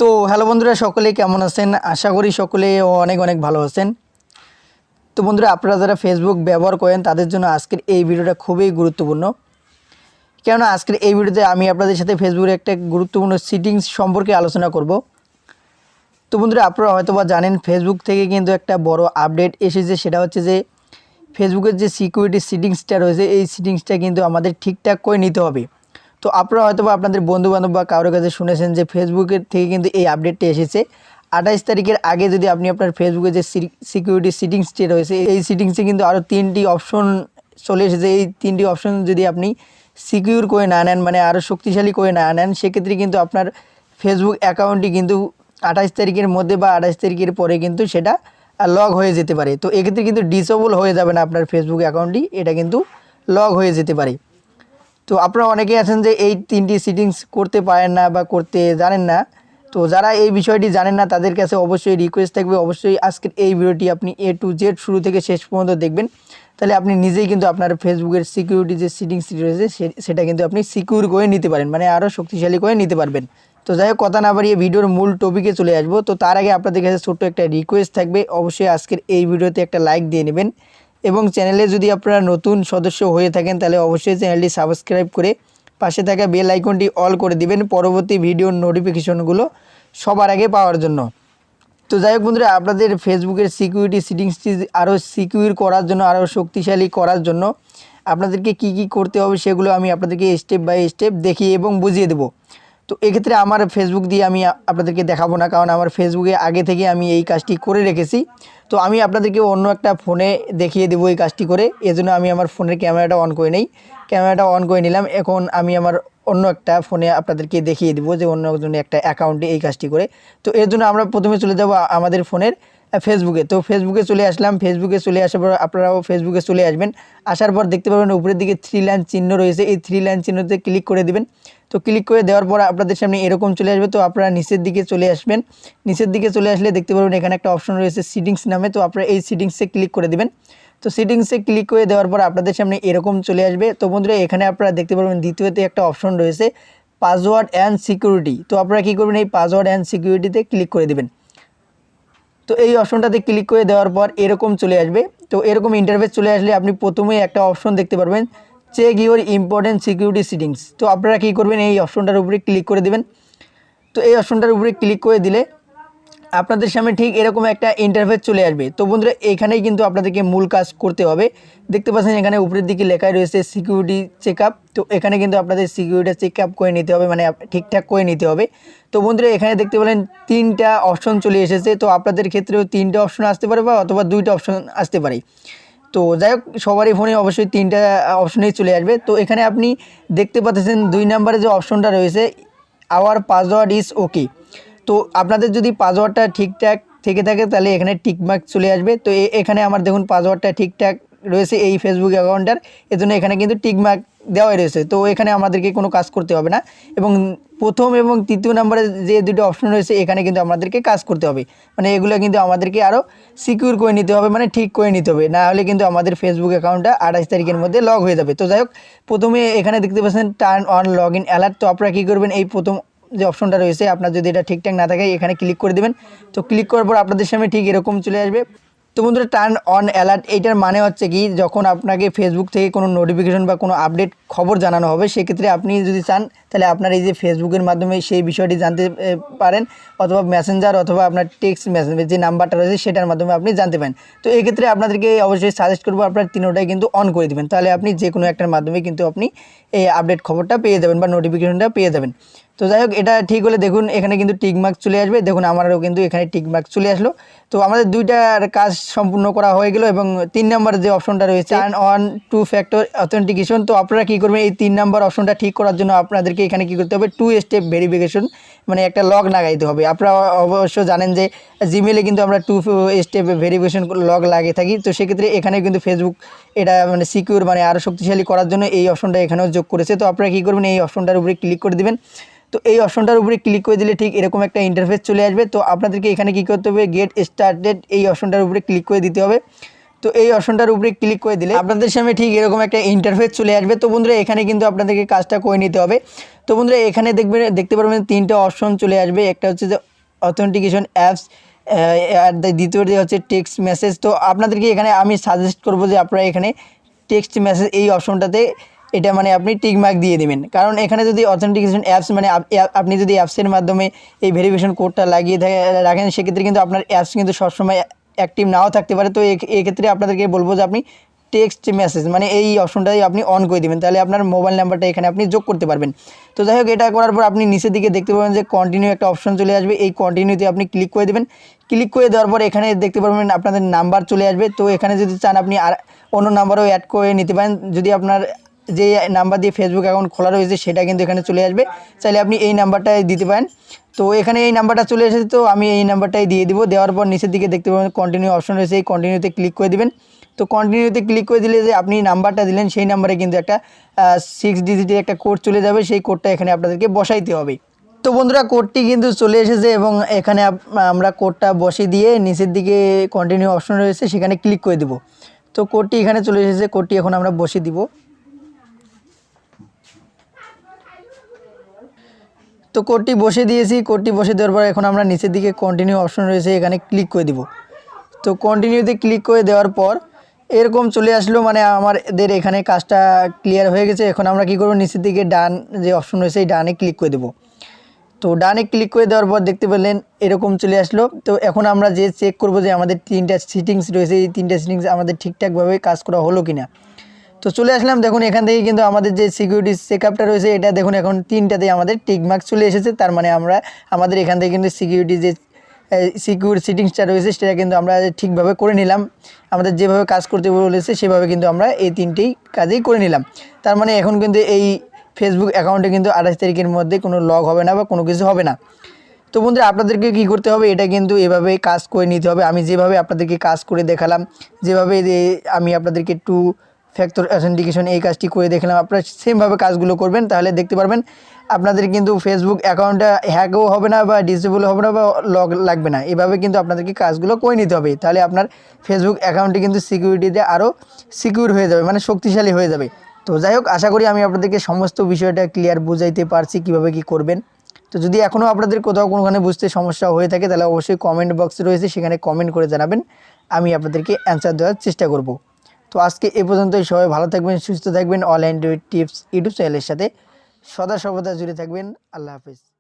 তো হ্যালো বন্ধুরা, সকলে কেমন আছেন? আশা করি সকলে অনেক অনেক ভালো আছেন। তো বন্ধুরা, আপনারা যারা ফেসবুক ব্যবহার করেন তাদের জন্য আজকের এই ভিডিওটা খুবই গুরুত্বপূর্ণ। কেননা আজকের এই ভিডিওতে আমি আপনাদের সাথে ফেসবুকের একটা গুরুত্বপূর্ণ সেটিংস সম্পর্কে আলোচনা করব। তো বন্ধুরা, আপনারা হয়তো বা জানেন ফেসবুক থেকে কিন্তু একটা বড় আপডেট এসেছে, সেটা হচ্ছে যে ফেসবুকের যে সিকিউরিটি সেটিংসটা রয়েছে এই সেটিংসটা কিন্তু আমাদের ঠিকঠাক করে নিতে হবে। তো আপনারা হয়তো বা আপনাদের বন্ধুবান্ধব বা কারোর কাছে শুনেছেন যে ফেসবুকের থেকে কিন্তু এই আপডেটটি এসেছে। 28 তারিখের আগে যদি আপনি আপনার ফেসবুকে যে সিকিউরিটি সেটিংসটি রয়েছে এই সেটিংসে কিন্তু আরও 3টি অপশন চলে এসেছে। এই 3টি অপশন যদি আপনি সিকিউর করে না নেন, মানে আরও শক্তিশালী করে না নেন, সেক্ষেত্রে কিন্তু আপনার ফেসবুক অ্যাকাউন্টটি কিন্তু 28 তারিখের মধ্যে বা 28 তারিখের পরে কিন্তু সেটা লগ হয়ে যেতে পারে। তো এক্ষেত্রে কিন্তু ডিসেবল হয়ে যাবে না আপনার ফেসবুক অ্যাকাউন্টটি, এটা কিন্তু লগ হয়ে যেতে পারে। তো আপনারা অনেকেই আছেন যে এই 3টি সেটিংস করতে পারেন না বা করতে জানেন না। তো যারা এই বিষয়টি জানেন না তাদের কাছে অবশ্যই রিকোয়েস্ট থাকবে, অবশ্যই আজকের এই ভিডিওটি আপনি A to Z শুরু থেকে শেষ পর্যন্ত দেখবেন। তাহলে আপনি নিজেই কিন্তু আপনার ফেসবুকের সিকিউরিটি যে সেটিংসটি রয়েছে সেটা কিন্তু আপনি সিকিউর করে নিতে পারেন, মানে আরও শক্তিশালী করে নিতে পারবেন। তো যাই হোক, কথা না বাড়িয়ে ভিডিওর মূল টপিকে চলে আসবো। তো তার আগে আপনাদের কাছে ছোট্ট একটা রিকোয়েস্ট থাকবে, অবশ্যই আজকের এই ভিডিওতে একটা লাইক দিয়ে নেবেন এবং চ্যানেলে যদি আপনারা নতুন সদস্য হয়ে থাকেন তাহলে অবশ্যই চ্যানেলটি সাবস্ক্রাইব করে পাশে থাকা বেল আইকনটি অল করে দিবেন পরবর্তী ভিডিওর নোটিফিকেশনগুলো সবার আগে পাওয়ার জন্য। তো যাই হোক বন্ধুরা, আপনাদের ফেসবুকের সিকিউরিটি সেটিংসটি আরও সিকিউর করার জন্য, আরও শক্তিশালী করার জন্য আপনাদেরকে কি কি করতে হবে সেগুলো আমি আপনাদেরকে স্টেপ বাই স্টেপ দেখিয়ে এবং বুঝিয়ে দেবো। তো এক্ষেত্রে আমার ফেসবুক দিয়ে আমি আপনাদেরকে দেখাবো না, কারণ আমার ফেসবুকে আগে থেকে আমি এই কাজটি করে রেখেছি। তো আমি আপনাদেরকে অন্য একটা ফোনে দেখিয়ে দেবো এই কাজটি করে। এজন্য আমি আমার ফোনের ক্যামেরাটা অন করে নেই, ক্যামেরাটা অন করে নিলাম। এখন আমি আমার অন্য একটা ফোনে আপনাদেরকে দেখিয়ে দেবো যে অন্য একজনের একটা অ্যাকাউন্টে এই কাজটি করে। তো এর জন্য আমরা প্রথমে চলে যাব আমাদের ফোনের ফেসবুকে। তো ফেসবুকে চলে আসলাম, ফেসবুকে চলে আসার পর আপনারাও ফেসবুকে চলে আসবেন। আসার পর দেখতে পাবেন উপরের দিকে 3 লাইন চিহ্ন রয়েছে, এই 3 লাইন চিহ্নতে ক্লিক করে দিবেন। তো ক্লিক করে দেওয়ার পর আপনাদের সামনে এরকম চলে আসবে। তো আপনারা নিচের দিকে চলে আসবেন, নিচের দিকে চলে আসলে দেখতে পাবেন এখানে একটা অপশন রয়েছে সেটিংস নামে। তো আপনারা এই সেটিংসে ক্লিক করে দিবেন। তো সেটিংসে ক্লিক করে দেওয়ার পর আপনাদের সামনে এরকম চলে আসবে। তো বন্ধুরা, এখানে আপনারা দেখতে পাবেন দ্বিতীয়তে একটা অপশন রয়েছে পাসওয়ার্ড অ্যান্ড সিকিউরিটি। তো আপনারা কী করবেন, এই পাসওয়ার্ড অ্যান্ড সিকিউরিটিতে ক্লিক করে দেবেন। তো এই অপশনটাতে ক্লিক করে দেওয়ার পর এরকম চলে আসবে। তো এরকম ইন্টারফেস চলে আসলে আপনি প্রথমেই একটা অপশন দেখতে পারবেন, check your important security settings. তো আপনারা কী করবেন, এই অপশনটার উপরে ক্লিক করে দেবেন। তো এই অপশনটার উপরে ক্লিক করে দিলে আপনাদের সামনে ঠিক এরকম একটা ইন্টারফেস চলে আসবে। তো বন্ধুরা, এখানেই কিন্তু আপনাদেরকে মূল কাজ করতে হবে। দেখতে পাচ্ছেন এখানে উপরের দিকে লেখাই রয়েছে সিকিউরিটি চেকআপ। তো এখানে কিন্তু আপনাদের সিকিউরিটি চেকআপ করে নিতে হবে, মানে ঠিকঠাক করে নিতে হবে। তো বন্ধুরা, এখানে দেখতে পেলেন 3টা অপশন চলে এসেছে। তো আপনাদের ক্ষেত্রেও 3টা অপশন আসতে পারে বা অথবা 2টা অপশন আসতে পারে। তো যাই হোক, সবারই ফোনে অবশ্যই 3টা অপশনেই চলে আসবে। তো এখানে আপনি দেখতে পাচ্ছেন 2 নম্বরে যে অপশনটা রয়েছে আওয়ার পাসওয়ার্ড ইজ ওকে। তো আপনাদের যদি পাসওয়ার্ডটা ঠিকঠাক থেকে থাকে তাহলে এখানে টিকমার্ক চলে আসবে। তো এখানে আমার দেখুন পাসওয়ার্ডটা ঠিকঠাক রয়েছে এই ফেসবুক অ্যাকাউন্টটার, এজন্য এখানে কিন্তু টিকমার্ক দেওয়াই রয়েছে। তো এখানে আমাদেরকে কোনো কাজ করতে হবে না। এবং প্রথম এবং তৃতীয় নম্বরে যে 2টো অপশন রয়েছে এখানে কিন্তু আমাদেরকে কাজ করতে হবে, মানে এগুলো কিন্তু আমাদেরকে আরও সিকিউর করে নিতে হবে, মানে ঠিক করে নিতে হবে, না হলে কিন্তু আমাদের ফেসবুক অ্যাকাউন্টটা 28 তারিখের মধ্যে লগ হয়ে যাবে। তো যাই হোক, প্রথমে এখানে দেখতে পাচ্ছেন turn on log in alert. তো আপনারা কী করবেন, এই প্রথম যে অপশনটা রয়েছে আপনার যদি এটা ঠিকঠাক না থাকে এখানে ক্লিক করে দেবেন। তো ক্লিক করার পর আপনাদের সামনে ঠিক এরকম চলে আসবে। তো বন্ধুরা, টার্ন অন অ্যালার্ট এইটার মানে হচ্ছে কি, যখন আপনাকে ফেসবুক থেকে কোনো নোটিফিকেশন বা কোনো আপডেট খবর জানানো হবে সেক্ষেত্রে আপনি যদি চান তাহলে আপনার এই যে ফেসবুকের মাধ্যমে সেই বিষয়টি জানতে পারেন, অথবা মেসেঞ্জার অথবা আপনার টেক্সট মেসেজ যে নাম্বারটা রয়েছে সেটার মাধ্যমে আপনি জানতে পারেন। তো এক্ষেত্রে আপনাদেরকে অবশ্যই সাজেস্ট করবো আপনার 3টাই কিন্তু অন করে দেবেন, তাহলে আপনি যে কোনো একটার মাধ্যমে কিন্তু আপনি এই আপডেট খবরটা পেয়ে যাবেন বা নোটিফিকেশনটা পেয়ে যাবেন। তো যাই হোক, এটা ঠিক হলে দেখুন এখানে কিন্তু টিকমার্ক চলে আসবে। দেখুন আমারও কিন্তু এখানে টিকমার্ক চলে আসলো। তো আমাদের 2টার কাজ সম্পূর্ণ করা হয়ে গেল। এবং 3 নম্বর যে অপশনটা রয়েছে টার্ন অন 2 ফ্যাক্টর অথেন্টিকেশন। তো আপনারা কী করবেন, এই 3 নম্বর অপশনটা ঠিক করার জন্য আপনাদেরকে এখানে কী করতে হবে, 2 স্টেপ ভেরিফিকেশন, মানে একটা লগ লাগাইতে হবে। আপনারা অবশ্য জানেন যে জিমেলে কিন্তু আমরা 2 স্টেপ ভেরিফিকেশন লগ লাগিয়ে থাকি। তো সেক্ষেত্রে এখানে কিন্তু ফেসবুক এটা মানে সিকিউর, মানে আরও শক্তিশালী করার জন্য এই অপশনটা এখানেও যোগ করেছে। তো আপনারা কী করবেন, এই অপশনটার উপরে ক্লিক করে দেবেন। তো এই অপশনটার উপরে ক্লিক করে দিলে ঠিক এরকম একটা ইন্টারফেস চলে আসবে। তো আপনাদেরকে এখানে কী করতে হবে, গেট স্টার্টেড এই অপশনটার উপরে ক্লিক করে দিতে হবে। তো এই অপশনটার উপরে ক্লিক করে দিলে আপনাদের সামনে ঠিক এরকম একটা ইন্টারফেস চলে আসবে। তো বন্ধুরা, এখানে কিন্তু আপনাদেরকে কাজটা করে নিতে হবে। তো বন্ধুরা, এখানে দেখতে পারবেন 3টা অপশন চলে আসবে। একটা হচ্ছে যে অথেন্টিকেশন অ্যাপস, আর দ্বিতীয়টি হচ্ছে টেক্সট মেসেজ। তো আপনাদেরকে এখানে আমি সাজেস্ট করব যে আপনারা এখানে টেক্সট মেসেজ এই অপশনটাতে এটা মানে আপনি টিক মার্ক দিয়ে দিবেন। কারণ এখানে যদি অথেন্টিকেশন অ্যাপস মানে আপনি যদি অ্যাপসের মাধ্যমে এই ভেরিফিকেশন কোডটা লাগিয়ে রাখেন, সেক্ষেত্রে কিন্তু আপনার অ্যাপস কিন্তু সবসময় অ্যাক্টিভ নাও থাকতে পারে। তো এক্ষেত্রে আপনাদেরকে বলবো যে আপনি টেক্সট মেসেজ মানে এই অপশনটাই আপনি অন করে দিবেন, তাহলে আপনার মোবাইল নাম্বারটা এখানে আপনি যোগ করতে পারবেন। তো যাই হোক, এটা করার পর আপনি নিচের দিকে দেখতে পাবেন যে কন্টিনিউ একটা অপশন চলে আসবে, এই কন্টিনিউতে আপনি ক্লিক করে দেবেন। ক্লিক করে দেওয়ার পর এখানে দেখতে পারবেন আপনাদের নাম্বার চলে আসবে। তো এখানে যদি চান আপনি আর অন্য নাম্বারও অ্যাড করে নিতে পারেন। যদি আপনার যে নাম্বার দিয়ে ফেসবুক অ্যাকাউন্ট খোলা রয়েছে সেটা কিন্তু এখানে চলে আসবে, চাইলে আপনি এই নাম্বারটাই দিতে পারেন। তো এখানে এই নাম্বারটা চলে এসেছে, তো আমি এই নাম্বারটাই দিয়ে দিব। দেওয়ার পর নিচের দিকে দেখতে পাবেন কন্টিনিউ অপশন রয়েছে, এই কন্টিনিউতে ক্লিক করে দিবেন। তো কন্টিনিউতে ক্লিক করে দিলে যে আপনি নাম্বারটা দিলেন সেই নাম্বারে কিন্তু একটা 6 ডিজিটের একটা কোড চলে যাবে, সেই কোডটা এখানে আপনাদেরকে বসাইতে হবে। তো বন্ধুরা, কোডটি কিন্তু চলে এসেছে এবং এখানে আমরা কোডটা বসিয়ে দিয়ে নিচের দিকে কন্টিনিউ অপশন রয়েছে সেখানে ক্লিক করে দেব। তো কোডটি এখানে চলে এসেছে, কোডটি এখন আমরা বসিয়ে দিব। তো কোডটি বসিয়ে দিয়েছি, কোডটি বসিয়ে দেওয়ার পর এখন আমরা নিচের দিকে কন্টিনিউ অপশন রয়েছে এখানে ক্লিক করে দিব। তো কন্টিনিউতে ক্লিক করে দেওয়ার পর এরকম চলে আসলো, মানে আমাদের এখানে কাজটা ক্লিয়ার হয়ে গেছে। এখন আমরা কি করব, নিচের দিকে ডান যে অপশন রয়েছে এই ডানে ক্লিক করে দেব। তো ডানে ক্লিক করে দেওয়ার পর দেখতে পেলেন এরকম চলে আসলো। তো এখন আমরা যে চেক করব যে আমাদের 3টা সেটিংস রয়েছে, এই 3টা সেটিংস আমাদের ঠিকঠাকভাবে কাজ করা হলো কিনা। তো চলে আসলাম, দেখুন এখান থেকে কিন্তু আমাদের যে সিকিউরিটি চেকআপটা রয়েছে এটা দেখুন এখন 3টাতেই আমাদের টিক মার্ক চলে এসেছে। তার মানে আমাদের এখান থেকে কিন্তু সিকিউরিটি যে সিকিউর সেটিংসটা রয়েছে সেটা কিন্তু আমরা ঠিকভাবে করে নিলাম। আমাদের যেভাবে কাজ করতে বলেছে সেভাবে কিন্তু আমরা এই 3টি কাজেই করে নিলাম। তার মানে এখন কিন্তু এই ফেসবুক অ্যাকাউন্টে কিন্তু 28 তারিখের মধ্যে কোনো লগ হবে না বা কোনো কিছু হবে না। তো বন্ধুরা, আপনাদেরকে কী করতে হবে, এটা কিন্তু এভাবেই কাজ করে নিতে হবে। আমি যেভাবে আপনাদেরকে কাজ করে দেখালাম, যেভাবে আমি আপনাদেরকে 2 ফ্যাক্টর অথেন্টিকেশন এই কাজটি করে দেখলাম, আপনারা সেমভাবে কাজগুলো করবেন, তাহলে দেখতে পারবেন আপনাদের কিন্তু ফেসবুক অ্যাকাউন্টটা হ্যাকও হবে না বা ডিসেবল হবে না বা লগ লাগবে না। এভাবে কিন্তু আপনাদেরকে কাজগুলো করে নিতে হবে, তাহলে আপনার ফেসবুক অ্যাকাউন্টটি কিন্তু সিকিউরিটিতে আরও সিকিউর হয়ে যাবে, মানে শক্তিশালী হয়ে যাবে। তো যাই হোক, আশা করি আমি আপনাদেরকে সমস্ত বিষয়টা ক্লিয়ার বুঝাইতে পারছি কীভাবে কী করবেন। তো যদি এখনও আপনাদের কোথাও কোনোখানে বুঝতে সমস্যা হয়ে থাকে তাহলে অবশ্যই কমেন্ট বক্স রয়েছে সেখানে কমেন্ট করে জানাবেন, আমি আপনাদেরকে অ্যান্সার দেওয়ার চেষ্টা করব। তো আজকে এ পর্যন্তই, সবাই ভালো থাকবেন, সুস্থ থাকবেন। অল অ্যান্ড্রয়েড টিপস ইউটিউব চ্যানেলের সাথে সদা সর্বদা জুড়ে থাকবেন। আল্লাহ হাফিজ।